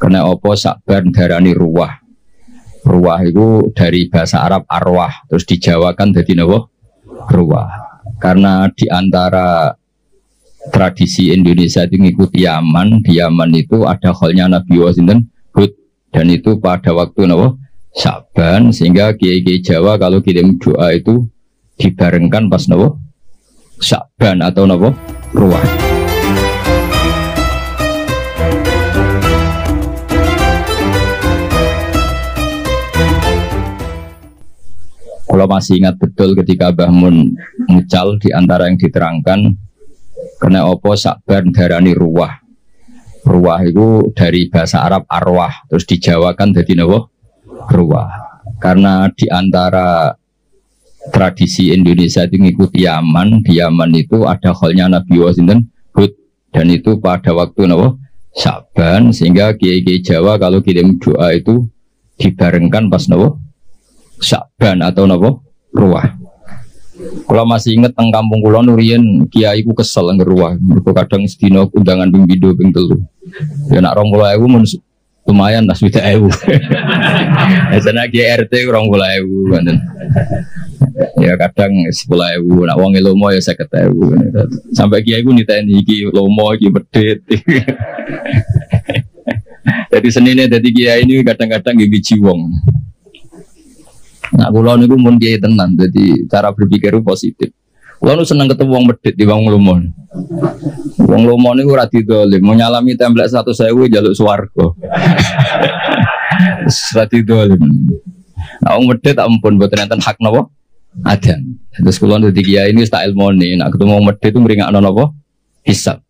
Karena apa Sa'ban darani ruwah. Ruwah itu dari bahasa Arab arwah, terus dijawakan jadi napa? Ruwah. Karena di antara tradisi Indonesia itu ngikuti Yaman, di Yaman itu ada kholnya Nabi Wasinten Hud, dan itu pada waktu napa? Sa'ban, sehingga kiai-kiai Jawa kalau kirim doa itu dibarengkan pas napa? Sa'ban atau napa? Ruwah. Kalau masih ingat betul ketika Mbah Mun mucal di antara yang diterangkan karena apa Sa'ban darani ruwah. Ruwah itu dari bahasa Arab arwah, terus dijawakan jadi napa? Ruwah. Karena di antara tradisi Indonesia itu ngikuti Yaman, di Yaman itu ada kholnya Nabi Wasinten Hud, dan itu pada waktu napa? Sa'ban, sehingga kiai-kiai Jawa kalau kirim doa itu dibarengkan pas napa? Sa'ban atau napa? Ruwah. Kalau masih inget teng kampung kula nuriyen kiai ku kesel ngger ruwah. Mergo kadang sedina undangan ping 2 ping 3. Ya nak 20.000 mun lumayan lah 20.000. Esana kiai RT 20.000 ngoten. Ya kadang 10.000, nak wong lomo ya 50.000. Sampai kiai ku niteni iki lomo iki medhit. Jadi senine dadi kiai ini kadang-kadang nggih biji wong. Nah, kula niku mun kiai tenan, jadi cara berpikir positif. Kula nu seneng ketemu wong medhit di wong lomo. Wong lomo niku ora didolim, mau nyalami templek 100.000 njaluk swarga. Ora didolim. Nah, wong medhit tak ampun mboten enten hak napa? Adan. Terus kula dadi kiai ini tak ilmone, nek ketemu wong medhit ku ngringakno napa? Hisab.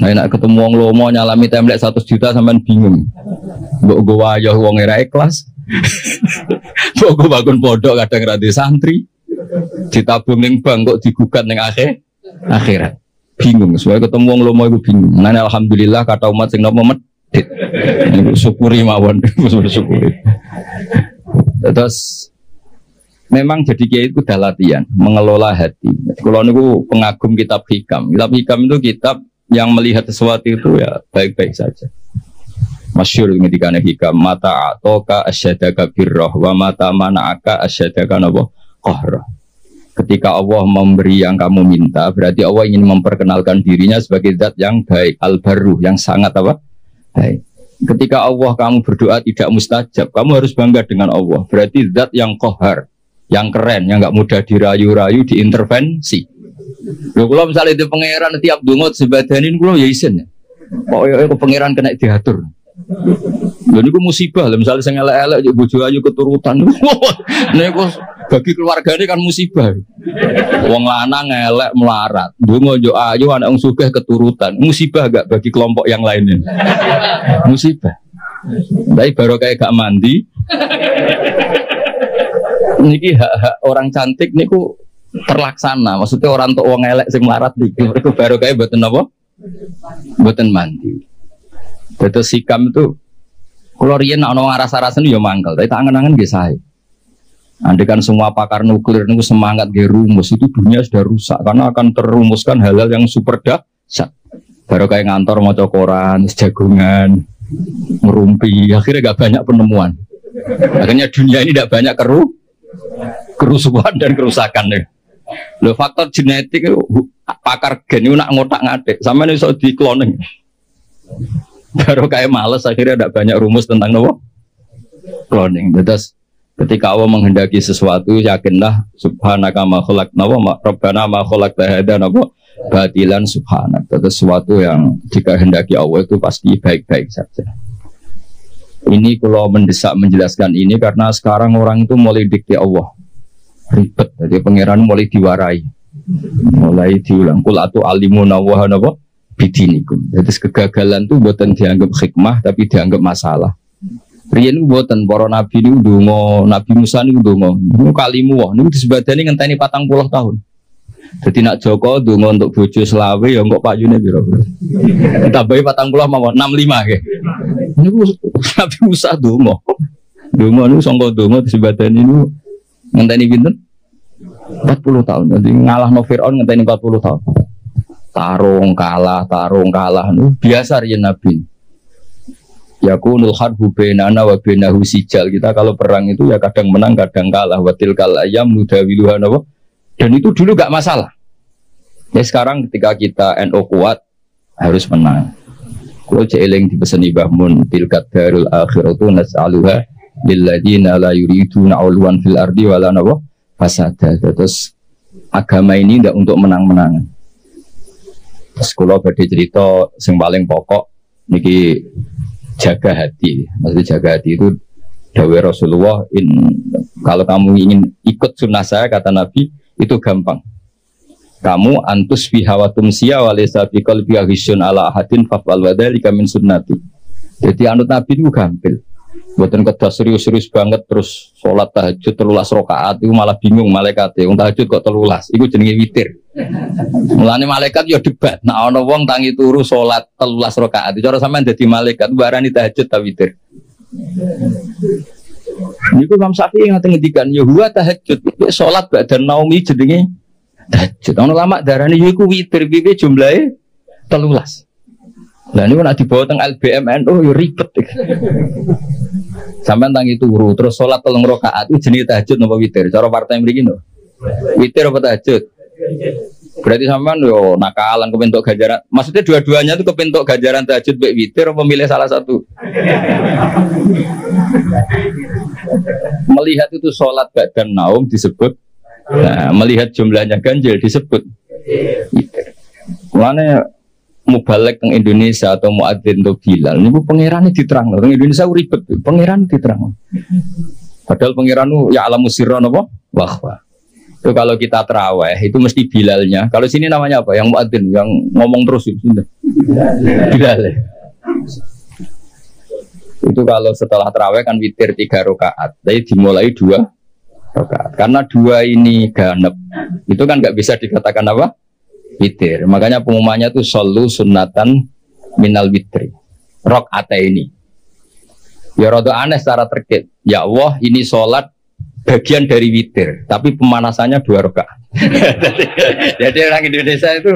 Nah, nek ketemu wong lomo nyalami templek 100 juta sampean bingung. Mbok go wayah wong ora ikhlas. Pokok bangun pondok kadang rada santri ditabung ning bank kok digugat ning akhirat. Bingung, soalnya ketemu wong lomo iku bingung. Nah, alhamdulillah kata umat sing napa medhit. Niku syukuri mawon, syukuri. Terus memang jadi kiai itu udah latihan mengelola hati. Kalau niku pengagum kitab hikam. Kitab hikam itu kitab yang melihat sesuatu itu ya baik-baik saja. Masyhur ketika hikam mata atoka asyadaka birroh wa mata mana'aka asyadaka nabo qahra. Ketika Allah memberi yang kamu minta, berarti Allah ingin memperkenalkan dirinya sebagai zat yang baik, al-barru, yang sangat apa? Baik. Ketika Allah kamu berdoa tidak mustajab, kamu harus bangga dengan Allah. Berarti zat yang qahar, yang keren, yang enggak mudah dirayu-rayu, diintervensi. Lho kula misalnya di pangeran tiap donga sebadanin kula ya isin. Pokoke pangeran kena diatur. Lha niku musibah, misalnya sing elek-elek yo bojo ayu keturutan. Niku bagi keluargane kan musibah. Wong lanang elek melarat, ndonga yo ayu anak wong sugih keturutan. Musibah gak bagi kelompok yang lainnya? Musibah. Tapi baru kayak gak mandi. Niki hak-hak orang cantik niku terlaksana. Maksudnya orang tok wong elek sing melarat niki mergo baru kayak mboten napa? Mboten mandi. Terus hikam itu kalau riyen ana ngaras-arasen ya mangkel, tapi tak angen-angen nggih sae. Andekan semua pakar nuklir niku semangat nggih rumus, itu dunia sudah rusak karena akan terumuskan hal-hal yang super dahsyat. Baru kayak ngantor maca koran, jagungan, ngerumpi, akhirnya gak banyak penemuan. Akhirnya dunia ini tidak banyak kerusuhan dan kerusakan. Loh, faktor genetik itu pakar gen itu nak ngotak-ngatik, sama ini iso di cloning. Baru kayak males akhirnya tidak banyak rumus tentang nopo cloning. Terus ketika Allah menghendaki sesuatu, yakinlah subhanaka ma khalaqna wa rabbana ma khalaqta hadza nopo batilan subhanak. Terus sesuatu yang dikehendaki Allah itu pasti baik-baik saja. Ini kalau mendesak menjelaskan ini karena sekarang orang itu mulai dikti Allah ribet, jadi pangeran mulai diwarai, mulai diulang kul atu alimuna wa napa bidinikum. Jadi kegagalan itu bukan dianggap hikmah tapi dianggap masalah. Riyen bukan para nabi ini ndonga, Nabi Musa ini ndonga, niku kalimu wah niku disebadani ngenteni 40 tahun. Jadi nak Joko ndonga untuk bojo selawe ya kok payune piro. Tambahi 40 mawon 65 nggih. Niku Nabi Musa ndonga. Ndonga niku sangka ndonga disebadani niku ngenteni pinten? 40 tahun. Jadi ngalahno Firaun ngenteni 40 tahun. Tarung kalah, biasa riyen Nabi. yakunul harbu bainana wa bainahu sijal. Kita kalau perang itu ya kadang menang, kadang kalah. Wa tilkal ayyam nudawiluha nawa. Dan itu dulu gak masalah. Ya sekarang ketika kita NU kuat harus menang. Kalau jeeling dipeseni Mbah Mun tilkat darul akhiratu nas'aluha lilladzina la yuriduna 'uluwan fil ardi wala nawa fasada. Terus agama ini tidak untuk menang-menangan. Terus kalau badhe cerita sing paling pokok niki jaga hati. Maksudnya jaga hati itu dawuh Rasulullah, kalau kamu ingin ikut sunnah saya kata Nabi itu gampang. Kamu antus fi hawatum siya wa laysa fi qalbi ghisyun ala ahadin fa'al wa dzalika min sunnati. Jadi anut Nabi itu gampil. Mboten kedah serius-serius banget terus salat tahajud 13 rakaat itu malah bingung malaikat. Wong tahajud kok 13. Iku jenenge witir. Mulane malaikat ya debat. Nah ana wong tangi turu salat 13 rakaat. Cara sampean dadi malaikat barani tahajud ta witir. Niku Imam Syafi'i ngaten ngendikan ya huwa tahajud. Salat badan naumi jenenge tahajud. Ono lama darane iku witir piye jumlahe 13. Lah niku nek dibawa teng LBMN yo ribet. Sampeyan tangi turu terus salat 3 rakaat itu jenenge tahajud napa witir? Cara partai mriki no. Witir apa tahajud? Berarti sampean yo nakalan kepentok ganjaran. Maksudnya dua-duanya itu kepentok ganjaran tahajud mek witir apa milih salah satu? Melihat itu salat badan naum disebut. Nah, melihat jumlahnya ganjil disebut witir. Mulane mubalek teng Indonesia atau muadzin atau Bilal niku pangerane diterang. Teng Indonesia ribet, pangeran diterang. Padahal pangeran ya alamu sirra napa? Wahwa. Itu kalau kita tarawih itu mesti Bilalnya. Kalau sini namanya apa? Yang muadzin yang ngomong terus itu. Bilal. Itu kalau setelah tarawih kan witir 3 rakaat. Jadi dimulai 2 rakaat. Karena 2 ini ganep. Itu kan enggak bisa dikatakan apa? Witir. Makanya pengumumannya itu solu sunnatan minal witri. Rakaat ini. Ya rada aneh secara terkait. Ya Allah, ini sholat bagian dari witir, tapi pemanasannya 2 rakaat. Jadi orang Indonesia itu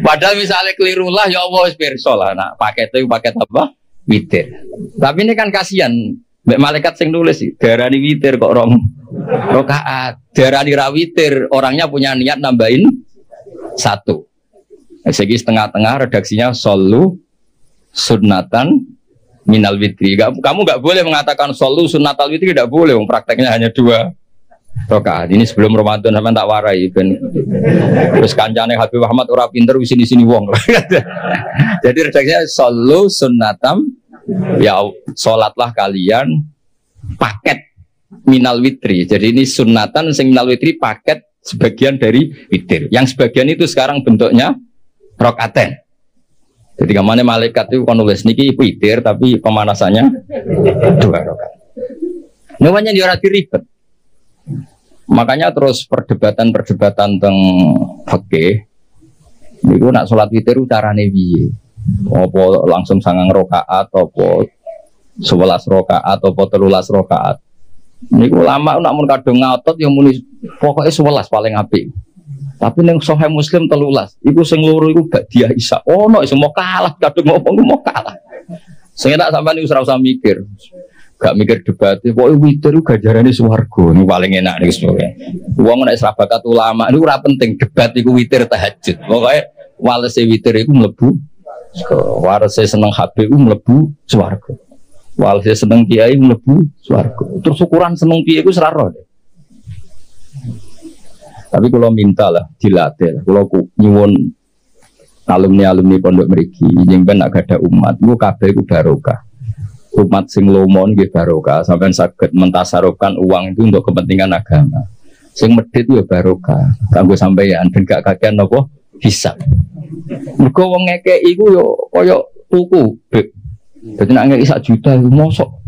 padahal misalnya keliru lah ya Allah pirsa lah. Nah, paket itu paket apa? Witir. Tapi ini kan kasihan. Mbak malaikat sing nulis sih, darani witir kok rong rakaat. Darani ra witir, orangnya punya niat nambahin 1. Segi setengah-tengah redaksinya solu sunnatan minal witri. Kamu nggak boleh mengatakan solu sunnatal witri, tidak boleh. Prakteknya hanya 2 rakaat. Ini sebelum Ramadan sampai tak warai. Ben terus kancane Habib Muhammad ora pinter wis sini wong. Jadi redaksinya solu sunnatam ya salatlah kalian paket minal witri. Jadi ini sunnatan sing minal witri paket sebagian dari witir. Yang sebagian itu sekarang bentuknya rakaten. Jadi kemana malaikat itu kan nulis niki witir tapi pemanasannya 2 rakaat. Namanya dia ora ribet. Makanya terus perdebatan tentang fikih niku nak salat witir carane piye? Apa langsung 9 rakaat apa 11 rakaat apa 13 rakaat? Niku lama nak mun kadung ngotot ya muni pokoke 11 paling apik. Tapi ning Sahih Muslim 13, iku sing loro iku Ba'diyah Isya. Ono iso mau kalah kadung ngomong mau kalah. Sing enak sampean iku ora usah mikir. Gak mikir debat, pokoke witir iku ganjarane swarga. Niku paling enak niku semoga. Wong nek ora bakat ulama niku ora penting debat iku witir tahajud. Pokoke walese witir iku mlebu walese seneng HP iku mlebu swarga. Walese seneng kiai mlebu swarga. Terus ukuran seneng piye iku seraro. Tapi kalau minta lah dilatih, kalau nyuwun alumni pondok mriki, yang ben nak ada umat, gua kabeh iku barokah. Umat sing lomo nggih barokah, sampean saged mentasarufkan uang itu untuk kepentingan agama. Sing medhit ya barokah, kanggo sampeyan ben gak kakean napa hisab. Mergo wong ngekeki iku yo kaya tuku, Beb. Dadi nek ngekeki 1 juta iku mosok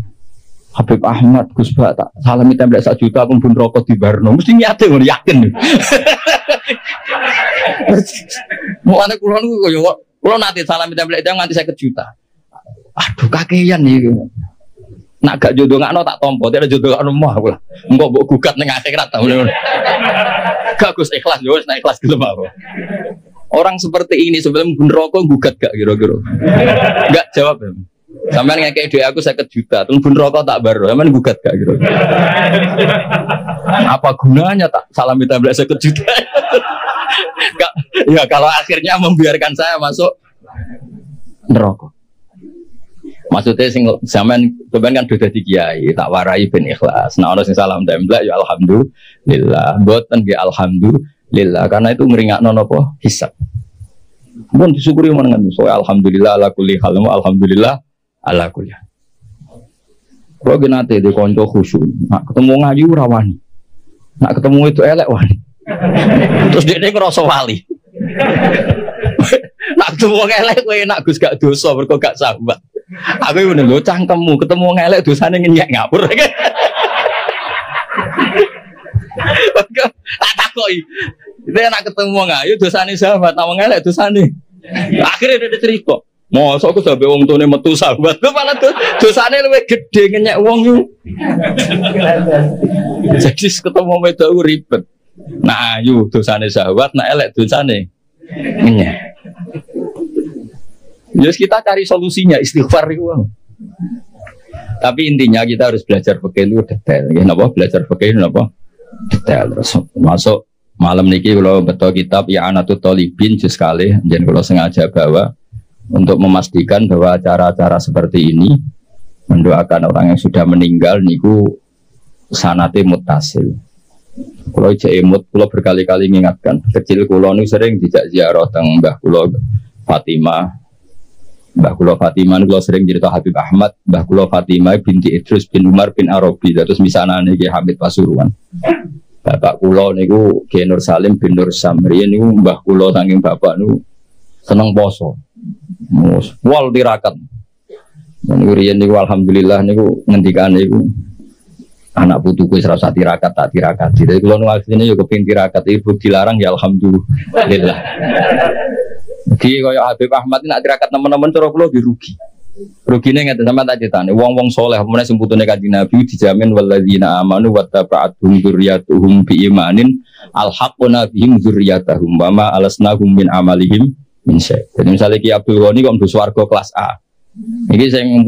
Habib Ahmad Gus Ba tak salami template 1 juta pun pun rokok di Barno mesti niate ngono yakin. Mulane kula niku yo kula nate salami template itu nganti 50 juta. Aduh kakean iki. Nak gak jodohno tak tampa, tidak jodohno mah kula. Engko mbok gugat ning akhirat ta ngono. Gak Gus ikhlas yo wis nek ikhlas gelem apa. Orang seperti ini sebelum pun rokok gugat gak kira-kira. Gak jawab ya. Sampean ngekek duit aku 50 juta, terus bun rokok tak baru, sampean gugat gak gitu. Apa gunanya tak salam ditambah 50 juta? Ya kalau akhirnya membiarkan saya masuk neraka. Maksudnya sing zaman kan sudah di kiai tak warai ben ikhlas. Nah orang sing salam templek ya alhamdulillah, mboten nggih alhamdulillah karena itu ngringakno napa hisab. Mun disyukuri menengan so alhamdulillah ala kulli hal, alhamdulillah ala kulli. Kalau genate di konco khusyuk, nak ketemu ngayu rawani, nak ketemu itu elek wani. Terus dia ngerasa wali. Nak ketemu elek, kowe nak gus gak dosa, mergo gak sahabat. Aku itu nih cangkemmu ketemu elek dosane ngenyek ngapur. Tak takoi. Dia nak ketemu ngayu dosane sahabat, nawang elek dosane. Akhirnya dia cerita. Mosok aku sampe wong tune metu sahabat, lho malah dosane luwih gedhe ngenyek wong yo. Jadi ketemu wedok ribet. Nah ayu dosane sahabat, nak elek dosane ngenyek. Jadi kita cari solusinya istighfar itu. Tapi intinya kita harus belajar fikih itu detail. Kenapa belajar fikih itu napa? Detail. Terus masuk malam niki kalau betul kitab ya Anatut Thalibin juz kali, jadi kalau sengaja bawa untuk memastikan bahwa cara-cara seperti ini mendoakan orang yang sudah meninggal niku sanate muttasil. Kalau jemut, kalau berkali-kali mengingatkan kecil kulo nu sering dijak ziarah teng Mbah kulo Fatimah. Mbah kulo Fatimah kulo sering cerita Habib Ahmad, Mbah kulo Fatimah binti Idrus bin Umar bin Arabi, terus misanane Ki Hamid Pasuruan. Bapak kulo niku Ki Nur Salim bin Nur Samri niku mbah kulo saking bapak niku seneng poso. Wal tirakat. Niku riyen niku alhamdulillah niku ngendikane niku anak putuku wis ora usah tirakat tak tirakat. Jadi kulo nu asline yo kepengin tirakat ibu dilarang ya alhamdulillah. Ki kaya Habib Ahmad nak tirakat teman-teman cara kula dirugi. Rugine ngeten sampean tak critane wong-wong saleh meneh sing putune Kanjeng Nabi dijamin walladzina amanu wa taba'atuhum dzurriyyatuhum bi imanin alhaqna bihim dzurriyyatahum wa ma alasnahum min amalihim min syai'. Jadi misalnya Ki Abdul Ghani kok mlebu swarga kelas A. Iki sing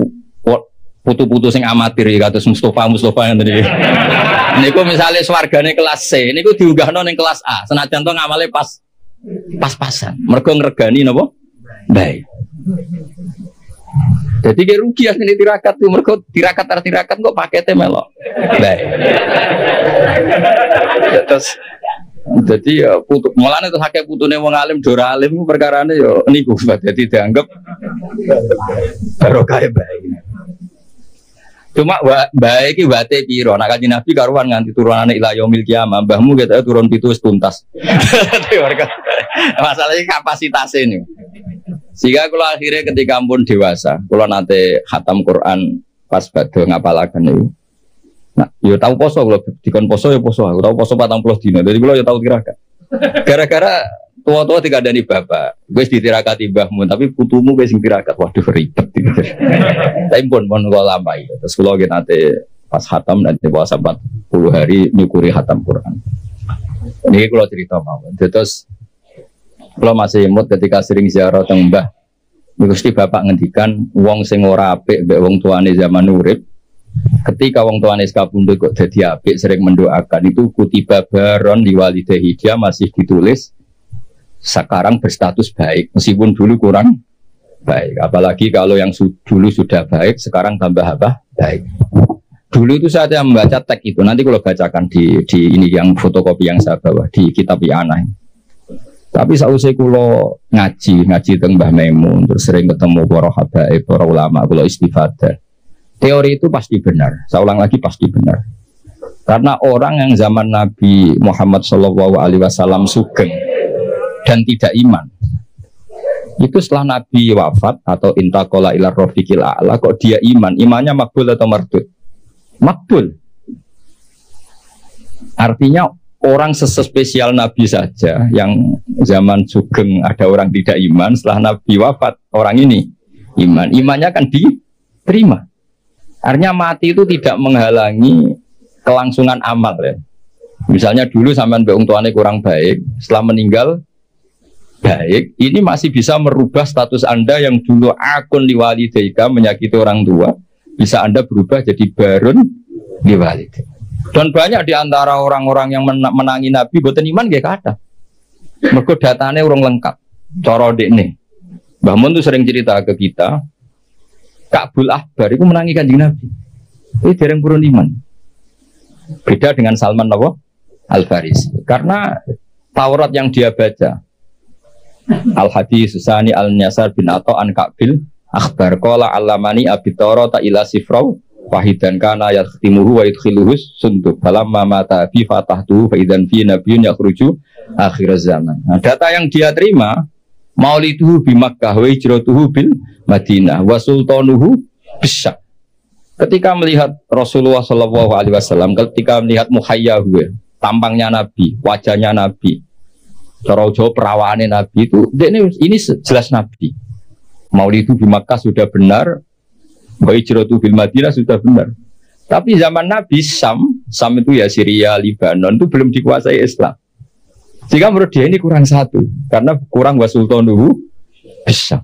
putu-putu sing amatir kados Mustofa ngene iki. Niku misale swargane kelas C niku diunggahno ning kelas A senajan to ngamale pas-pasan. Mergo ngregani napa? Baik. Jadi dia rugi asli tirakat tuh, mereka tirakat kok paketnya melok. Baik. Terus jadi ya putu, mulane terus akeh putune wong alim dora alim perkarane yo niku jadi dianggap barokah baik. Cuma baik iki wate piro, nek Kanjeng Nabi karuan nganti turunane ila yaumil kiamah, mbahmu kita turun pitu wis tuntas. Masalahnya kapasitasnya ini. Sehingga kalau akhirnya ketika pun dewasa, kalau nanti khatam Quran pas badhe ngapalaken niku. Nah, yo tahu poso kalau dikon poso ya poso, aku tahu poso 40 dina. Jadi kalau yo tahu tirakat. Gara-gara tua-tua dikandani bapak, wis ditirakati mbahmu, tapi putumu wis sing tirakat. Waduh ribet gitu. Tapi pun kula lampahi. Terus kula nanti pas khatam nanti puasa 40 hari nyukuri khatam Quran. Ini kalau cerita mawon. Terus kalau masih imut ketika sering ziarah teng Mbah, Gusti Bapak ngendikan wong sing ora apik mbek wong tuane zaman urip, ketika wong tuane sakabundut kok dadi apik sering mendoakan itu kutiba baron liwalidahi, dia masih ditulis sekarang berstatus baik meskipun dulu kurang baik. Apalagi kalau yang dulu sudah baik sekarang tambah apa? Baik. Dulu itu saya membaca teks itu, nanti kalau bacakan di ini yang fotokopi yang saya bawa di kitab I'anah. Tapi sausai kulo ngaji teng Mbah Maimun, terus sering ketemu para habaib, para ulama, kulo istifadah. Teori itu pasti benar. Saya ulang lagi pasti benar. Karena orang yang zaman Nabi Muhammad SAW sugeng dan tidak iman, itu setelah Nabi wafat atau intaqala ila rafiqil a'la, kok dia imannya makbul atau mardud? Makbul. Artinya orang sespesial Nabi saja yang zaman sugeng ada orang tidak iman, setelah Nabi wafat orang ini imannya akan diterima. Artinya mati itu tidak menghalangi kelangsungan amal ya. Misalnya dulu sampean mbek wong tuane kurang baik, setelah meninggal baik, ini masih bisa merubah status Anda yang dulu akun liwalidaika menyakiti orang tua, bisa Anda berubah jadi barun liwalidaika. Dan banyak di antara orang-orang yang menangi Nabi boten iman nggih kathah. Mergo datane urung lengkap. Cara ndekne. Mbah Mun tuh sering cerita ke kita, Ka'bul Ahbar itu menangi Kanjeng Nabi. Ini dereng purun iman. Beda dengan Salman Al-Farisi. Karena Taurat yang dia baca, Al-Hadis Susani Al-Nyasar bin Atta an Ka'bil Akhbar Qala Alamani Abitara Ta'ila Sifrau Wahidan Kana Yakhtimuhu Wa Yudkhiluhus Sunduk Falamma Mata Fi Fatahtuhu Faidan Fi Nabiyun Yakhruju Akhir Zaman. Nah, data yang dia terima, Mauliduhu bi Makkah wa hijratuhu bil Madinah wa sultanuhu bisyam. Ketika melihat Rasulullah SAW, ketika melihat muhayyahu, tampangnya Nabi, wajahnya Nabi, cara Jawa perawaannya Nabi itu, ini jelas Nabi. Maulidu di Makkah sudah benar, wa hijratuhu bil Madinah sudah benar. Tapi zaman Nabi Sam itu ya Syria, Libanon itu belum dikuasai Islam. Sehingga menurut dia ini kurang satu, karena kurang wa sultanuhu bisyam.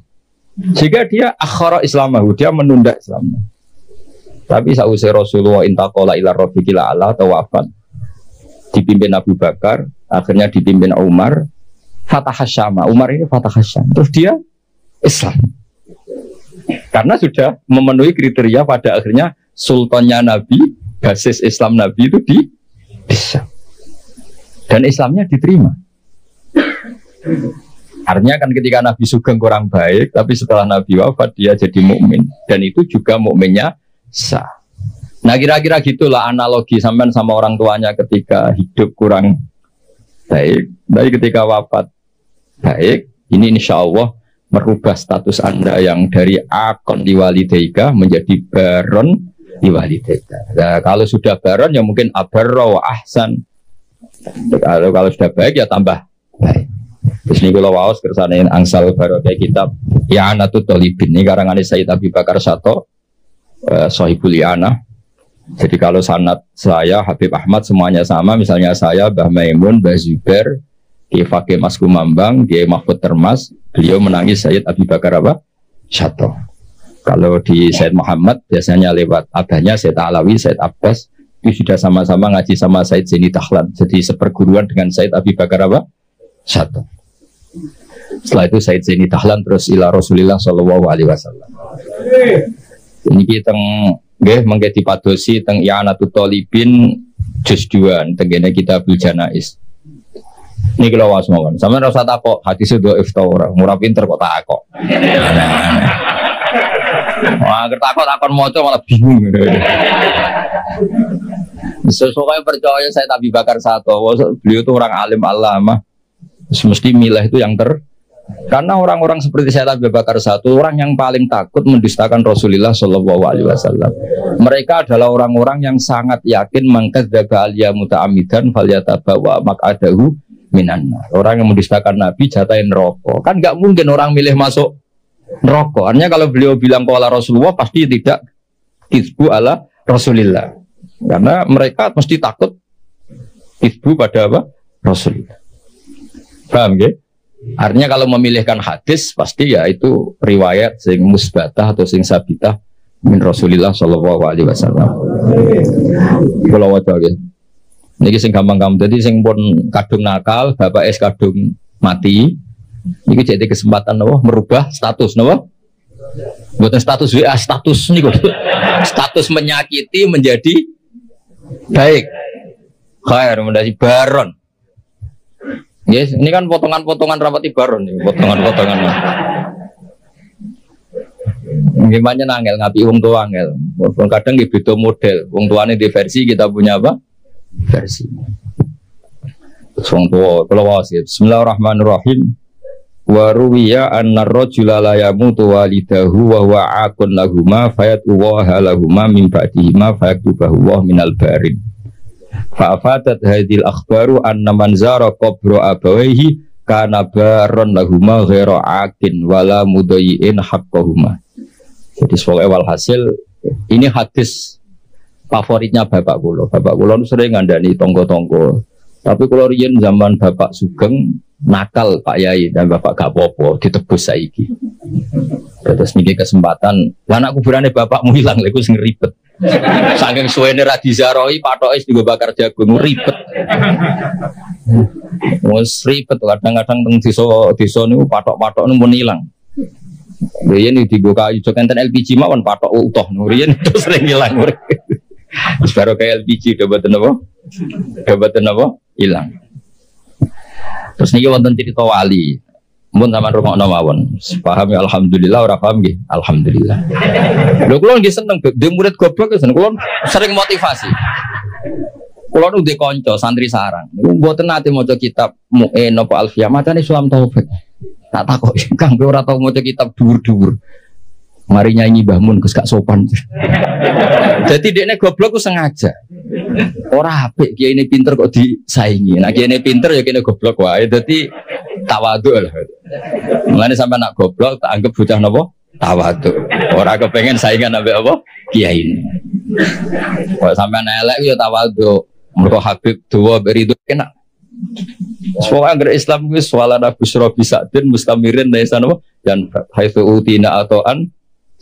Sehingga dia akhara Islamahu, dia menunda Islamnya. Tapi sausai Rasulullah intaqala ila rafiqil a'la tawafan, dipimpin Abu Bakar, akhirnya dipimpin Umar, Fatah Syam. Umar ini Fatah Syam. Terus dia Islam. Karena sudah memenuhi kriteria pada akhirnya sultannya Nabi, basis Islam Nabi itu di Syam. Dan Islamnya diterima. Artinya kan ketika Nabi Sugeng kurang baik, tapi setelah Nabi wafat dia jadi mukmin, dan itu juga mukminnya sah. Nah kira-kira gitulah analogi sampean sama orang tuanya ketika hidup kurang baik, tapi ketika wafat baik. Ini insya Allah merubah status Anda yang dari akon liwalidaika menjadi baron liwalidaika. Nah, kalau sudah baron ya mungkin abarra wa ahsan. Kalau sudah baik ya tambah baik. Terus ini kalau waos kersane angsal barokah kitab I'anatul Thalibin ini karangan Sayyid Abi Bakar Sato, Sohibul I'anah. Jadi kalau sanad saya Habib Ahmad semuanya sama, misalnya saya Mbah Maimun, Mbah Zubair, Kiai Fakih Mas Kumambang, Kiai Mahfud Termas, beliau menangis Sayyid Abi Bakar Sato. Kalau di Sayyid Muhammad biasanya lewat abahnya Sayyid Alawi, Sayyid Abbas, itu sudah sama-sama ngaji sama Sayyid Zaini Dahlan, jadi seperguruan dengan Sayyid Abi Bakar Sato. Setelah itu Sayyid Zaini Dahlan terus ila Rasulillah sallallahu alaihi wasallam. Ini kita nggih mengke dipadosi teng I'anatul Thalibin juz 2 tengene Kitabul Janaiz. Niki lho wae mawon. Sampeyan ora usah takok hadise dhaif ta ora. Ora pinter kok takok. Wah, takon maca malah bingung. Sesuai percaya saya Abi Bakar Sato, beliau itu orang alim alama. Mesti milih itu yang karena orang-orang seperti saya Abi Bakar Sato, orang yang paling takut mendustakan Rasulullah Shallallahu Alaihi Wasallam. Mereka adalah orang-orang yang sangat yakin mengkadzdzaba aliyah muta'ammidan falyatabawa maq'adahu minan nar. Orang yang mendustakan Nabi jatahin rokok. Kan nggak mungkin orang milih masuk rokok. Artinya kalau beliau bilang qala Rasulullah pasti tidak kizbu ala Rasulillah. Karena mereka mesti takut kizbu pada apa? Rasulillah. Paham ya? Artinya kalau memilihkan hadis pasti ya itu riwayat sing musbatah atau sing sabitah min Rasulillah sallallahu alaihi wasallam. Kula waca nggih. Niki sing gampang-gampang. Dadi sing pun kadung nakal, bapak es kadung mati. Niki jadi kesempatan napa merubah status napa? Bukan status WA, status niku. Status menyakiti menjadi baik. Khair menjadi baron. Yes, ini kan potongan-potongan rapati baron nih, potongan-potongan. Gimana nangel ngapi wong tua angel. Kadang di beda model. Wong tuane di versi kita punya apa? Versi. Wong tua kalau wasit. Bismillahirrahmanirrahim. Wa ruwiya anna ar-rajula la yamutu walidahu wa huwa aqun lahumma fayatuwaha lahumma min ba'dihima fayaktubahu wa minal barin. Fa'afadat hadhil akhbaru anna man zara qabra abawaihi kana baron lahuma ghaira aqin wala mudayyin haqqahuma. Jadi sebagai walhasil ini hadis favoritnya bapak kula. Bapak kula sering ngandani tonggo-tonggo. Tapi kula riyen zaman Bapak Sugeng nakal Pak Yai dan Bapak gak apa-apa ditebus saiki. Terus niki kesempatan, anak kuburane bapakmu hilang, lha iku sing ribet. Saking suwene ra dizaroi patoke digo bakar jagung ribet. Wes ribet kadang-kadang teng desa niku patok-patok niku mun ilang. Riyen digo kayu jok enten LPG mawon patok utuh riyen terus sering ilang. Wis baru kayak LPG dobeten apa? Dobeten apa? Ilang. Terus niki wonten cerita wali. Mun sampean rungokno mawon. Paham ya alhamdulillah, ora paham nggih. Alhamdulillah. Lho kula nggih seneng dhe murid goblok seneng kula sering motivasi. Kula nu ndek kanca santri sarang. Niku mboten nate maca kitab Mu'in apa Alfiyah, macane Sulam Taufik. Tak takoki, Kang ora tau maca kitab dhuwur-dhuwur. Mari nyanyi Mbah Mun Gus gak sopan. Jadi dekne goblok ku sengaja. Ora apik kiai ini pinter kok disaingi. Nah kiai ini pinter ya kene goblok wae. Dadi tawadhu lah. Mulane sampe nak goblok tak anggap bocah napa? Tawadhu. Ora kepengen saingan ambek apa? Kiai ini. Kok sampean elek ya tawadhu. Mergo Habib duwa berido enak. Soal agar Islam wis walana busra bisadin mustamirin laisa napa? Dan haitsu utina atoan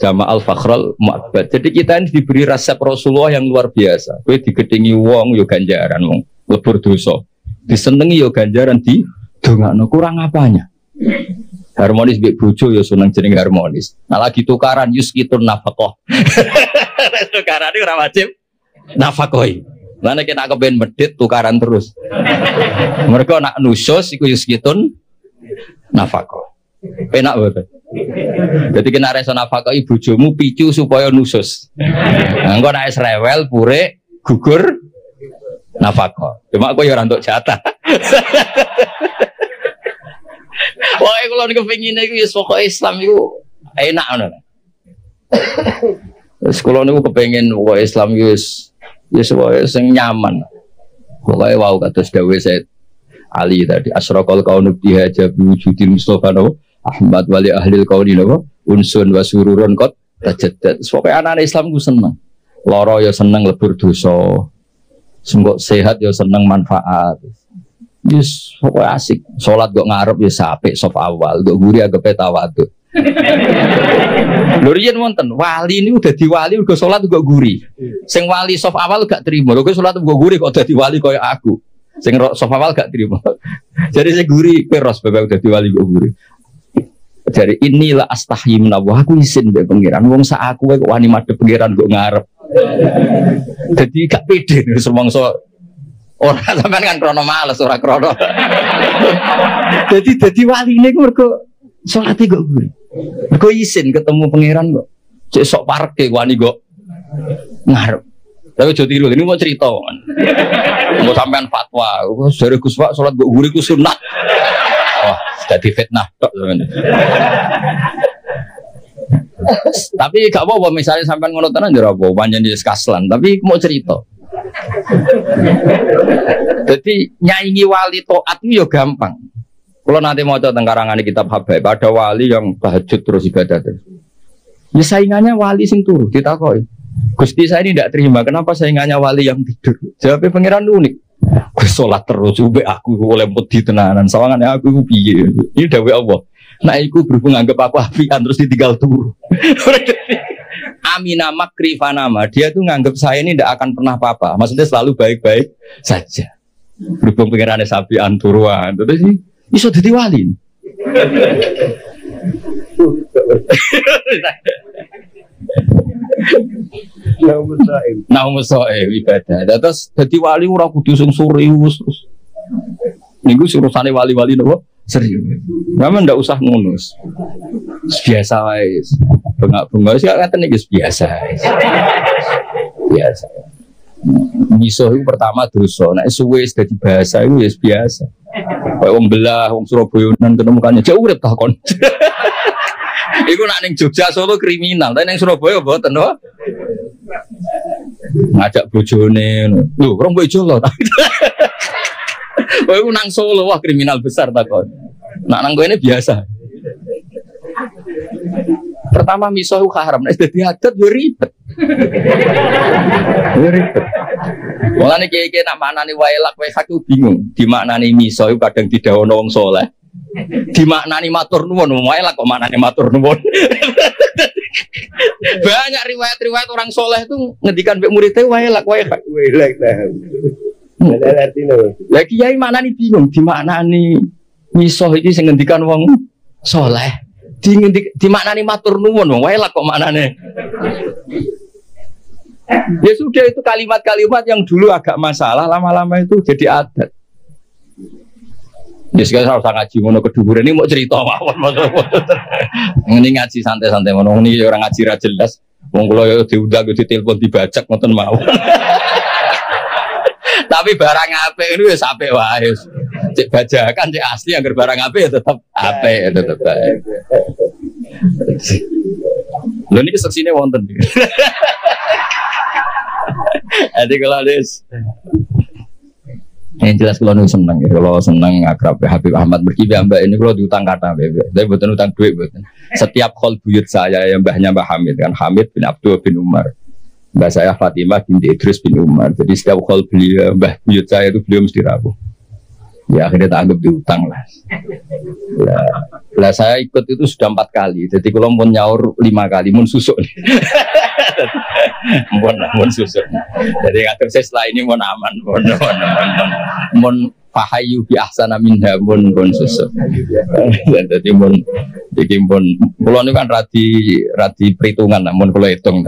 jama al-fakhral mu'abbad. Jadi kita ini diberi resep Rasulullah yang luar biasa. Kowe digedhengi wong yo ganjaran wong lebur dosa. Disenengi yo ganjaran di dongakno kurang apanya. Harmonis mbek bojo yo seneng jeneng harmonis. Nah lagi tukaran yuskitun nafaqah. Tukaran iki ora wajib nafaqoi. Lah nek kita kepen medhit tukaran terus. Mereka nak nusus iku yuskitun nafaqah. Penak betul. Jadi kena reso nafkah ibu bojomu picu supaya nusus. Nah, engko nek rewel pure gugur nafkah. Cuma aku ya ora entuk jatah. Wah, kalau niku kepengine iku ya pokoke Islam iku enak ngono. Wis kula niku kepengin pokoke Islam iku wis pokoke sing nyaman. Pokoke wau kados dawuh Said Ali tadi asraqal kaunu bihaja biwujudil Mustafa Ahmad wali ahlil kauni napa unsun wa sururun qad tajaddad. Pokoke anak Islam ku seneng. Lara ya seneng lebur dosa. Sembok sehat ya seneng manfaat. Yes, pokoke asik. Salat kok ngarep ya apik saf awal, kok guri agepe tawadhu. Lho riyen wonten wali niku dadi wali uga salat kok guri. Sing wali saf awal gak trimo. Lho kok salat kok guri kok dadi wali kaya aku. Sing saf awal gak trimo. Jadi sing guri kowe ros bebek dadi wali kok guri. Dari inilah astahyi minallah aku izin mbek pangeran wong sak aku kok wani madhep pangeran kok ngarep. Dadi gak pede semangsa ora sampean kan krono males ora krono. Dadi waline ku mergo salate kok guri. Mergo izin ketemu pangeran kok. Cek sok parke wani kok ngarep. Tapi aja tiru ini mau cerita kan. Mau sampean fatwa, dari Gus Pak salat kok guri ku sunat. Oh, jadi fitnah tok sampean. Tapi gak apa-apa misalnya sampean ngono tenan yo ora apa, pancen wis kaslan, tapi mau cerita. Jadi nyaingi wali taat itu ya gampang. Kalau nanti mau tentang karangan kitab Habaib, ada wali yang tahajud terus ibadah terus. Ya saingannya wali sing turu ditakoki. Gusti saya ini tidak terima, kenapa saingannya wali yang tidur? Jawabnya pangeran unik. Gue sholat terus, ube aku oleh putih tenanan, sawangannya aku piye. Ini dawai Allah. Nah, aku berhubung anggap aku apian terus ditinggal turu. Amina makri fanama, dia tuh nganggap saya ini tidak akan pernah apa-apa. Maksudnya selalu baik-baik saja. Berhubung pengirannya sapian turuan, terus sih bisa jadi wali. Nah, ibadah. Terus jadi wali ora kudu sing serius. Niku urusane wali-wali nopo? Serius. Memang ndak usah ngunus. Biasa wae. Bengak-bengak sih ngaten iki biasa. Biasa. Miso itu pertama dosa. Nek suwe wis dadi bahasa iku wis biasa. Kayak wong belah, wong Surabaya nang ketemukannya jauh urip ta kon. Iku nak ning Jogja Solo kriminal, tapi ning Surabaya mboten to. Ngajak bojone, lho, rong bojo lho. Kowe nang Solo wah kriminal besar ta kon. Nak nang kene biasa. Pertama miso haram, nek dadi adat yo ribet. Yo ribet. Mulane kiye-kiye nak maknani wailak wae hak bingung. Dimaknani miso iku kadang didhawuhna wong saleh. Dimaknani matur nuwun, wailak kok maknani matur nuwun. Banyak riwayat-riwayat orang soleh itu ngendikan mbek muridnya wailak wailak dah. Ada artinya. Lah kiai maknani bingung dimaknani miso iki sing ngendikan wong soleh. Dimaknani matur nuwun, wailak kok maknane. Ya sudah, itu kalimat-kalimat yang dulu agak masalah, lama-lama itu jadi adat. Ya sekarang harus ngaji ngono keduburan ini mau cerita mawon. Ini ngaji santai-santai ngono, ini orang ngaji ra jelas. Wong kula yo diundang yo ditelepon dibajak ngoten mawon. Tapi barang apik itu ya sampai wae. Cek bajakan cek asli agar barang apik ya tetap apik ya tetap baik. Lho niki seksine wonten. Jadi kalau yang jelas kalau seneng, kalau seneng akrab Habib Ahmad Berkibi Mbak ini kalau diutang kata, tapi bukan utang duit bukan. Setiap call buyut saya yang mbahnya Mbah Hamid kan, Hamid bin Abdul bin Umar, mbah saya Fatimah binti Idris bin Umar. Jadi setiap call beliau mbah buyut saya itu beliau mesti rapuh. Ya akhirnya tak anggap diutang lah. Lah saya ikut itu sudah 4 kali. Jadi kalau mau nyaur 5 kali, mau susuk. Mau susuk. Jadi ngatur saya setelah ini mau aman, mau fahayu bi ahsana minha, mau susuk. Jadi mau bikin mau pulau ini kan radi perhitungan, mau pulau hitung.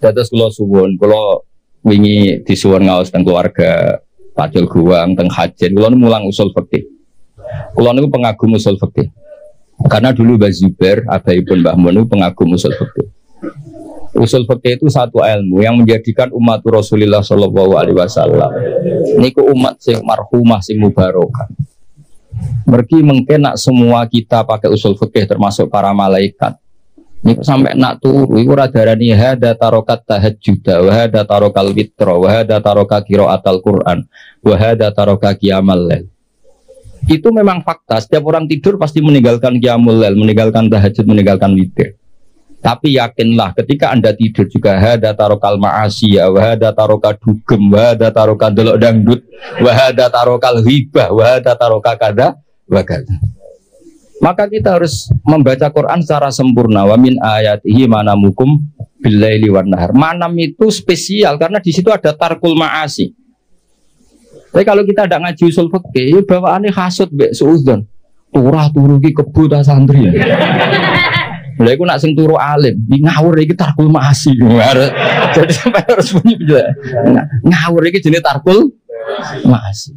Terus kalau suwon, kalau wingi disuwun ngaos teng keluarga Pacul Guwang teng Hajen, kula mulang usul fikih. Kula niku pengagum usul fikih. Karena dulu Mbah Zubair, abaipun Mbah Mun pengagum usul fikih. Usul fikih itu satu ilmu yang menjadikan umat Rasulullah sallallahu alaihi wasallam niku umat sing marhumah sing mubarakah. Mergi mungkin nak semua kita pakai usul fikih termasuk para malaikat. Niku sampai nak turu iku ora darani hada tarokat tahajjud wa hada tarokal witra wa hada taroka qiraatal Quran wa hada taroka qiyamal lail. Itu memang fakta, setiap orang tidur pasti meninggalkan qiyamul lail, meninggalkan tahajud, meninggalkan witir. Tapi yakinlah ketika Anda tidur juga hada tarokal ma'asi wa hada taroka dugem wa hada taroka delok dangdut wa hada tarokal ghibah wa hada taroka kada wa kada. Maka kita harus membaca Quran secara sempurna. Wa min ayatihi manamukum billaili wan nahar. Manam itu spesial karena di situ ada tarkul ma'asi. Tapi kalau kita tidak ngaji usul fikih, bawaannya hasud mbek suudzon. Turah turu ki kebo ta santri. Lha iku nak sing turu alim, ngawur iki tarkul ma'asi. Jadi sampai harus bunyi juga. Ngawur iki jenenge tarkul ma'asi.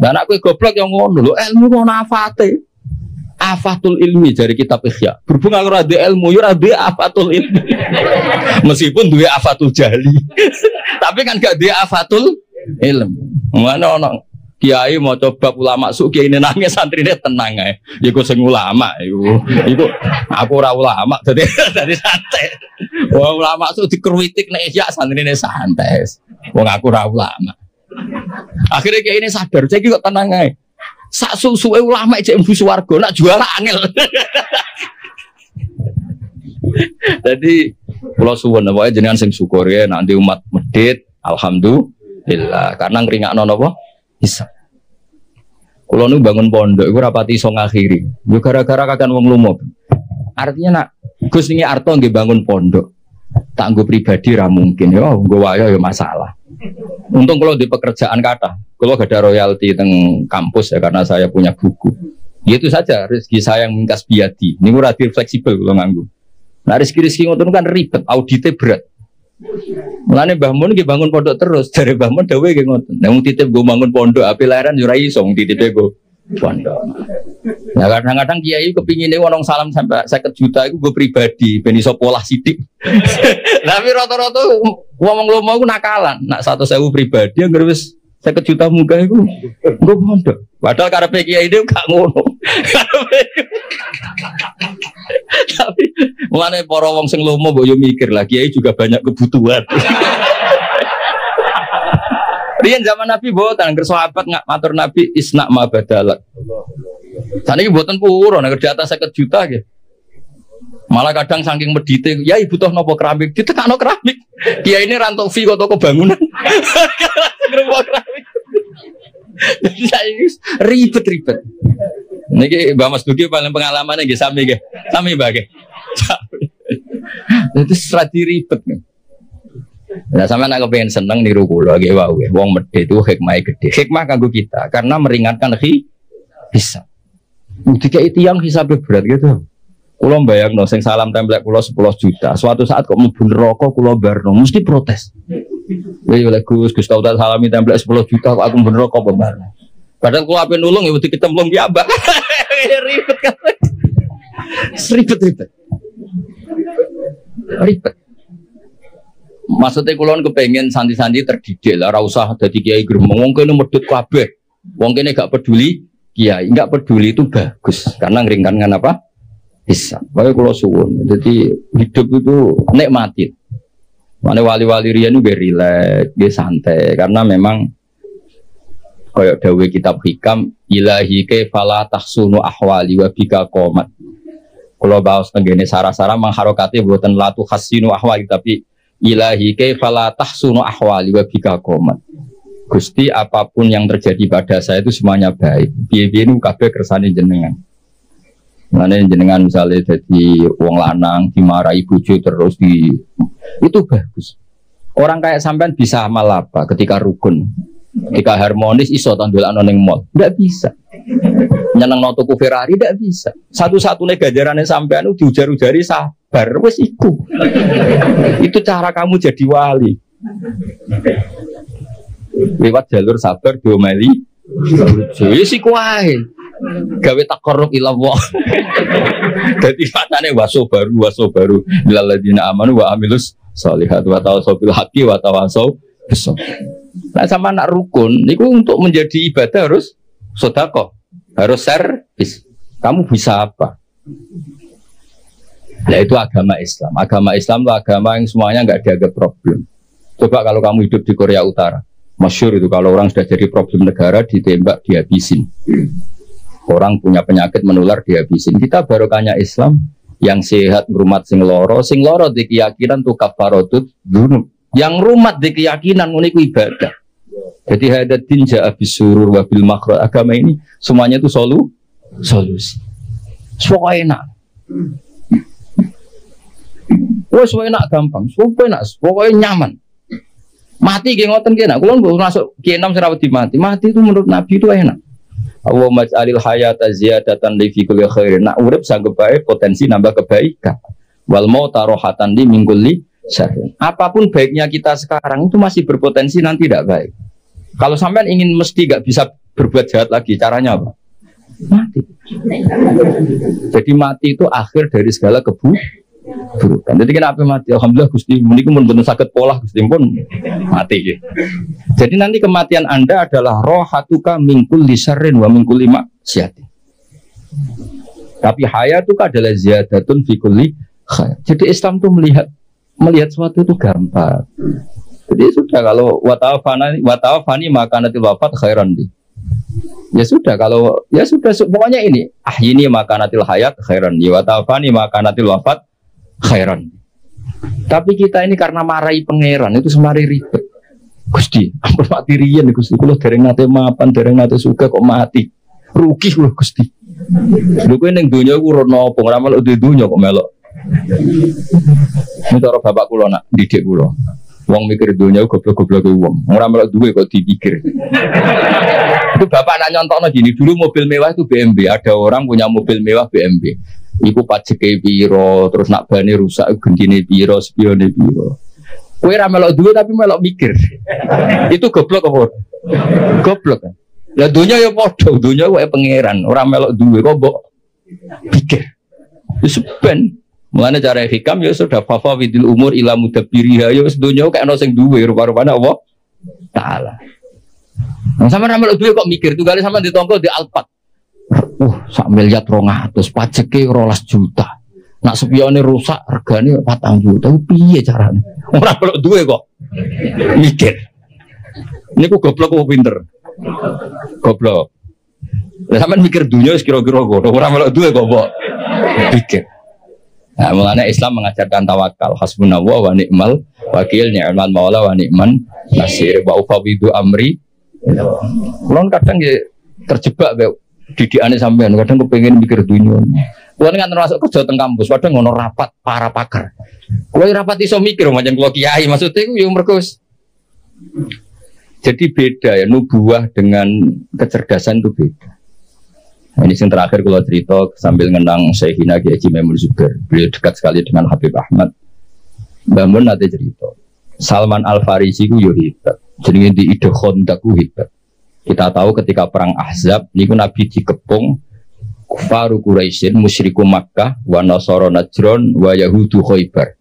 Dan aku goblok yang ngono lho, ilmu ngono afate. Afatul ilmi dari kitab Ihya. Berhubung aku ada ilmu, yo ada afatul ilmi. Meskipun duwe afatul jahli. Tapi kan gak duwe afatul ilmu. Mana ono kiai mau coba ulama suk kiai nangis santrine tenang ae. Iku sing ulama iku aku ora ulama dadi santai. Wong ulama suk dikritik nek Ihya santrine santai. Wong aku ora ulama. Akhirnya kayak ini sadar, saya kok tenang aja. Sak suwe ulama cek mlebu swarga nak jual angel. Jadi kula suwun wae jenengan sing syukur ya nanti umat medhit alhamdulillah karena ngringakno napa? Bisa. Kula nu bangun pondok iku rapati iso ngakhiri. Yo gara-gara kakan wong lumo. Artinya nak Gus ini arto nggih bangun pondok. Tak nggo pribadi ra mungkin yo nggo wae yo masalah. Untung kalau di pekerjaan kata, kalau gak ada royalti teng kampus ya karena saya punya buku. Itu saja rezeki saya yang mingkas biadi. Ini relatif fleksibel kalau nganggu. Nah rezeki ngoten kan ribet, auditnya berat. Mulane Mbah Mun nggih bangun pondok terus, dari Mbah Mun dawuh nggih ngoten. Nek wong titip go bangun pondok api lahiran yo ora iso titipe go pondok. Nah kadang-kadang kiai kepingine wong salam sampai 50 juta iku go pribadi ben iso polah sithik. Tapi rata-rata ngomong lomo iku nakalan. Nak 100.000 pribadi anggere wis 50 juta munggah iku go pondok. Padahal karepe kiai itu gak ngono. Tapi mulane para wong sing lomo mbok yo mikir lah kiai juga banyak kebutuhan. Riyen zaman Nabi boten angger sahabat ngak matur Nabi isna ma badalak. Saniki boten purun angger di atas 50 juta nggih. Malah kadang saking medite, ya ibu toh nopo keramik, ditekakno keramik. Dia ini rantok fee kok toko bangunan. Ngerubah keramik. Jadi saya ribet-ribet. Niki Mbak Mas Duki paling pengalamannya nggih sami nggih. Sami Mbak nggih. Itu strategi ribet nih. Nah sama nak kepengen seneng niru kula nggih wae. Wong medhe itu hikmahe gede. Hikmah kanggo kita karena meringankan hisab. Dikai tiyang hisabe berat gitu. Kula mbayangno sing salam templek kula 10 juta. Suatu saat kok mlebu neraka kula barno mesti protes. Wih oleh Gus tau tak salami templek 10 juta kok aku mlebu neraka apa barno. Padahal kula ape nulung ya wedi ketemplung piambak. Ribet kan. Ribet. Ribet. Maksudnya kula kepengen santi-santi terdidik lah, ora usah dadi kiai gremeng. Wong kene medhit kabeh. Wong kene gak peduli kiai, enggak peduli itu bagus karena ngeringankan apa? Bisa. Makanya kalau suwun, jadi hidup itu nikmati. Mana wali-wali riyan juga rileks, dia santai. Karena memang kayak dawe kitab hikam, ilahi kefala tahsunu ahwali wa bika qomat. Kalau bahas tenggene sarah-sarah mengharokati buatan latu khasinu ahwali, tapi ilahi kefala tahsunu ahwali wa bika qomat. Gusti apapun yang terjadi pada saya itu semuanya baik. Biye-biye nu kabeh kersane jenengan. Mana jenengan misalnya jadi wong lanang dimarahi bojo terus itu bagus. Orang kayak sampean bisa amal apa ketika rukun, ketika harmonis iso tandolakno ning mall. Enggak bisa. Nyenengno tuku Ferrari enggak bisa. Satu-satunya ganjarane sampean diujar-ujari sabar wis iku. Itu cara kamu jadi wali. Lewat jalur sabar diomeli. Wis iku wae. Gawe takarrub ila Allah. Dadi matane waso baru lil ladina amanu wa amilus sholihat wa tawassaw bil haqqi wa tawassaw bis sabr. Nah sama nak rukun niku untuk menjadi ibadah harus sedekah, harus servis. Kamu bisa apa? Nah itu agama Islam. Agama Islam itu agama yang semuanya enggak dianggap problem. Coba kalau kamu hidup di Korea Utara, masyhur itu kalau orang sudah jadi problem negara ditembak dihabisin. Orang punya penyakit menular dihabisin. Kita barokahnya Islam yang sehat ngrumat sing loro di keyakinan tu kafaratut dzunub. Yang rumat di keyakinan niku ibadah. Jadi hadatin ja'a bisurur wa bil makhraj. Agama ini semuanya itu solusi. Semua enak. Wes enak gampang, pokoknya nyaman. Mati ge ngoten ki nak. Kulo masuk ki 6 serawat mati. Mati itu menurut Nabi itu enak. Allahumma ij'alil hayata ziyadatan li fi kulli khairin. Nak urip sanggup bae potensi nambah kebaikan. Wal mauta rohatan li min kulli syarrin. Apapun baiknya kita sekarang itu masih berpotensi nanti tidak baik. Kalau sampean ingin mesti enggak bisa berbuat jahat lagi, caranya apa? Mati. Jadi mati itu akhir dari segala keburukan. Jadi kenapa mati? Alhamdulillah Gusti, meniku mun mboten saged polah Gusti pun mati ya. Jadi nanti kematian Anda adalah rohatuka min kulli syarrin wa min kulli maksiatin. Tapi hayatuka adalah ziyadatun fi kulli khair. Jadi Islam itu melihat sesuatu itu gampang. Jadi sudah kalau watawafani maka nanti wafat khairan di. Ya sudah kalau ya sudah pokoknya ini ini maka nanti hayat khairan di watawafani maka nanti wafat khairan. Tapi kita ini karena marahi pangeran itu semari ribet. Gusti, ampun mati riyen Gusti. Kula dereng nate mapan, dereng nate suka kok mati. Rugi kula Gusti. Lho kowe ning donya ku ora apa, ora melok donya kok melok. Ini cara bapak kula nak didik kula. Wong mikir donya goblok-goblok wong. Ora melok duwe kok dipikir. Itu bapak nak nyontokno gini, dulu mobil mewah itu BMW. Ada orang punya mobil mewah BMW. Iku pajeke piro, terus nak bane rusak gendine piro, spione piro. Kowe ra melok duwe tapi melok mikir. Itu goblok apa? Goblok kan. Lah dunya ya padha, dunya kowe pangeran, ora melok duwe kok mbok pikir. Wis ben. Mulane cara hikam ya sudah fafa widil umur ila mudabbiriha ya wis dunya kok ana sing duwe rupa-rupane Allah taala. Nah sampe ra melok duwe kok mikir, tunggale sampe ditongko di Alphard. 1 miliar 200 pajeke 12 juta. Nak spione rusak regane 4 juta. Piye carane? Ora perlu duwe kok. Mikir. Niku goblok opo pinter? Goblok. Lah sampean mikir dunya wis kira-kira ngono. Ora melok duwe kok, Mbok. Pikir. Nah, mulanya Islam mengajarkan tawakal, hasbunallah wa ni'mal wakil, ni'mal maula wa ni'man nasir, wa ufawidu amri. Kulon kadang ya terjebak be didikane sampean, kadang kepengin mikir dunia. Kulon kan termasuk kerja teng kampus, kadang ngono rapat para pakar. Kulo rapat iso mikir macam kulo kiai, maksudnya iku yo mergo. Jadi beda ya, nubuah dengan kecerdasan itu beda. Ini yang terakhir kalau cerita sambil ngenang Syekhina Kiai Haji Maimun Zubair. Beliau dekat sekali dengan Habib Ahmad. Mbah Mun nanti cerita. Salman Al Farisi ku yo hebat. Jadi di ide Khandaq ku hebat. Kita tahu ketika perang Ahzab niku Nabi dikepung kufaru Quraisyin, musyriku Makkah, wa nasara Najran, wa yahudu Khaybar.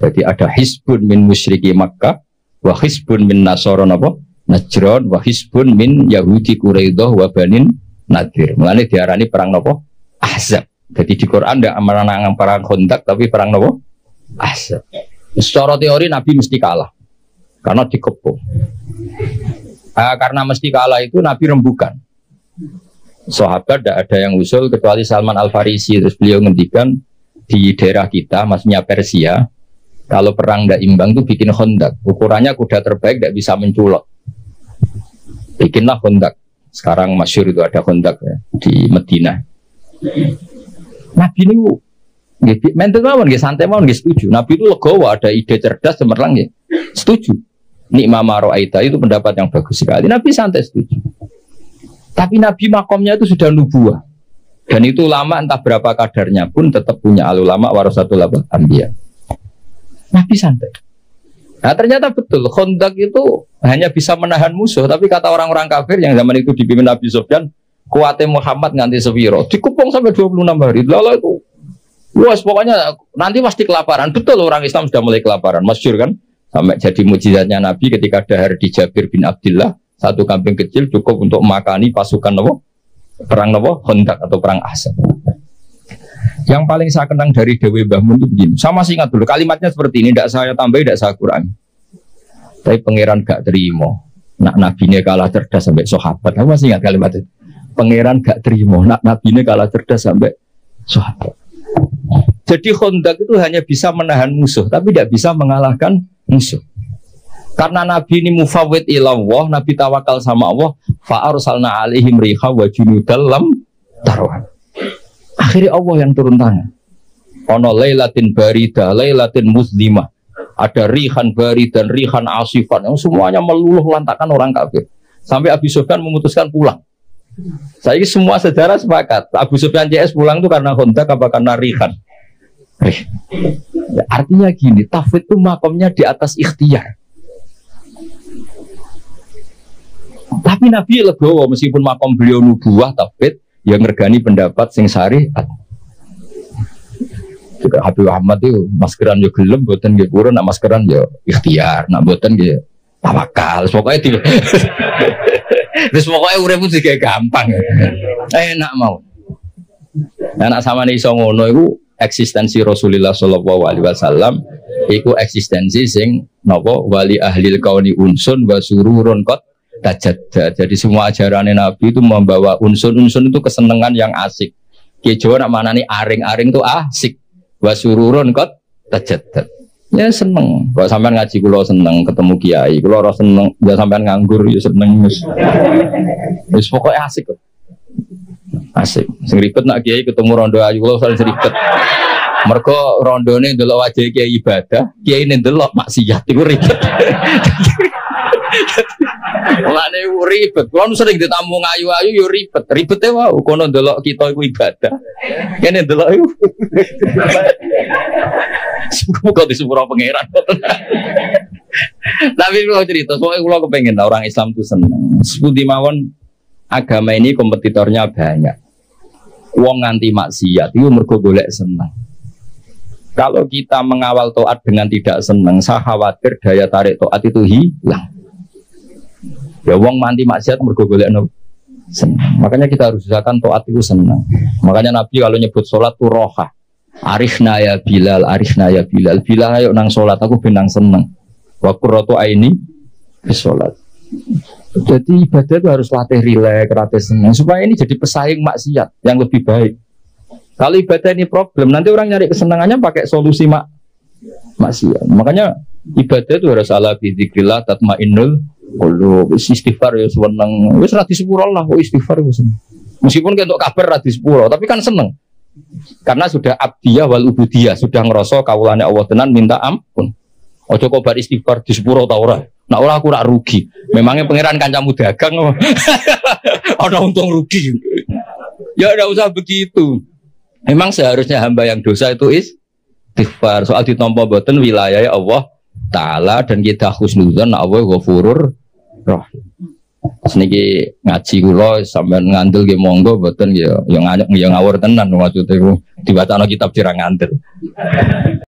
Jadi ada hisbun min musyriki Makkah, wa hisbun min nasara Najran, wa hisbun min yahudi Quraidah wa banin Nadir. Mulane diarani perang nopo? Ahzab. Jadi di Quran tidak menangan perang Khandaq tapi perang nopo? Ahzab. Secara teori Nabi mesti kalah karena dikepung. Karena mesti kalah itu Nabi rembukan. Sahabat tidak ada yang usul kecuali Salman Al Farisi. Terus beliau ngendikan di daerah kita, maksudnya Persia, kalau perang tidak imbang itu bikin Khandaq. Ukurannya kuda terbaik tidak bisa menculok. Bikinlah Khandaq. Sekarang masyhur itu ada Khandaq ya, di Madinah. Nabi ini mental mawon nggih, santai mawon nggih setuju. Nabi itu legowo, ada ide cerdas cemerlang nggih. Setuju. Nikma maro'aita itu pendapat yang bagus sekali. Nabi santai setuju. Tapi Nabi makomnya itu sudah nubuah. Dan itu ulama entah berapa kadarnya pun tetap punya ulama warasatul anbiya. Nabi santai. Nah ternyata betul, Khandaq itu hanya bisa menahan musuh. Tapi kata orang-orang kafir yang zaman itu dipimpin Nabi Sufyan, kuatnya Muhammad nganti sewiro, dikepung sampai 26 hari. Lalu itu, luas pokoknya nanti pasti kelaparan. Betul, orang Islam sudah mulai kelaparan, masyhur kan? Sampai jadi mukjizatnya Nabi ketika dahar di Jabir bin Abdullah, satu kambing kecil cukup untuk makani pasukan perang Khandaq atau perang Ahzab. Yang paling saya kenang dari Dewi Mbah Mun itu begini. Sama sih ingat dulu kalimatnya seperti ini, tidak saya tambah, tidak saya kurangi. Tapi pangeran gak terima. Nak nabinya kalah cerdas sampai sahabat. Aku masih ingat kalimat itu. Pangeran gak terima. Nak nabinya kalah cerdas sampai sahabat. Jadi Khandaq itu hanya bisa menahan musuh, tapi tidak bisa mengalahkan musuh. Karena Nabi ini mufawwid ilallah, Nabi tawakal sama Allah. Fa'arsalna alaihim riha wa junudal lam tarwan. Akhirnya Allah yang turun tangan. Ono lailatin barida, lailatin muslimah. Ada rihan bari dan rihan asifan yang semuanya meluluh lantakan orang kafir. Sampai Abu Sufyan memutuskan pulang. Saya semua saudara sepakat. Abu Sufyan CS pulang itu karena Khandaq apa karena rihan? Ya, artinya gini, tafwid itu makomnya di atas ikhtiar. Tapi Nabi legowo meskipun makom beliau nubuah tafwid yang ngergani pendapat sing syariat. Juga Habib Ahmad itu maskeran yo gelem, boten nggih purun, nak maskeran yo ikhtiar, nak boten nggih tawakal. Pokoknya di terus pokoknya urip itu juga gampang. Enak mau. Nah, nak samane iso ngono iku eksistensi Rasulullah sallallahu alaihi wasallam iku eksistensi sing napa wali ahlil kauni unsun wa sururun qad tajadda. Jadi semua ajaran Nabi itu membawa unsun-unsun itu kesenangan yang asik. Ki Jawa nak manani aring-aring itu asik. Wa sururun qad tajadda. Ya seneng. Kalau sampean ngaji kula seneng, ketemu kiai kula ora seneng, ya sampean nganggur ya seneng wis. Wis pokoke asik kok. Asik. Sing ribet nak kiai ketemu rondo ayu kula sering ribet. Mergo rondone ndelok wajah kiai ibadah, kiai ndelok maksiat iku ribet. Mulane ribet. Kulo sering ditamu ayu-ayu yo ribet. Ribete wae kono ndelok kita iku ibadah. Kene ndelok iku. Semoga disepuro pangeran. Tapi kalau cerita, soalnya kalau kepengen orang Islam itu senang. Seperti mawon agama ini kompetitornya banyak. Wong nganti maksiat itu mergo golek senang. Kalau kita mengawal taat dengan tidak senang, saya khawatir daya tarik taat itu hilang. Ya wong nganti maksiat mergo golek senang. Makanya kita harus usahakan taat itu senang. Makanya Nabi kalau nyebut sholat itu roha. Arifna ya Bilal, arifna ya Bilal. Bilal ayo nang sholat, aku benang seneng. Wa qurratu aini bis sholat. Jadi ibadah itu harus latih rileks, latih seneng supaya ini jadi pesaing maksiat yang lebih baik. Kalau ibadah ini problem, nanti orang nyari kesenangannya pakai solusi maksiat. Makanya ibadah itu harus ala bidzikrillah tatmainnul qulub. Istighfar ya seneng. Wis ra disepuro lah kok istighfar wis. Meskipun untuk kabar ra disepuro, tapi kan seneng. Karena sudah abdiyah wal ubudiyah, sudah ngerasa kawulane Allah tenan minta ampun. Ojo kok bar istighfar disepuro ta ora. Nah ora aku rak rugi. Memangnya pangeran kancamu dagang. Ana untung rugi. Ya enggak usah begitu. Memang seharusnya hamba yang dosa itu istighfar. Soal ditampa boten wilayah Allah Ta'ala dan kita husnudzon Allah Ghafurur Rahim. Seniki ngaji kula sampean ngandel nggih monggo boten ya ngawur tenan maksudnya diwacana kitab dirang ngandel.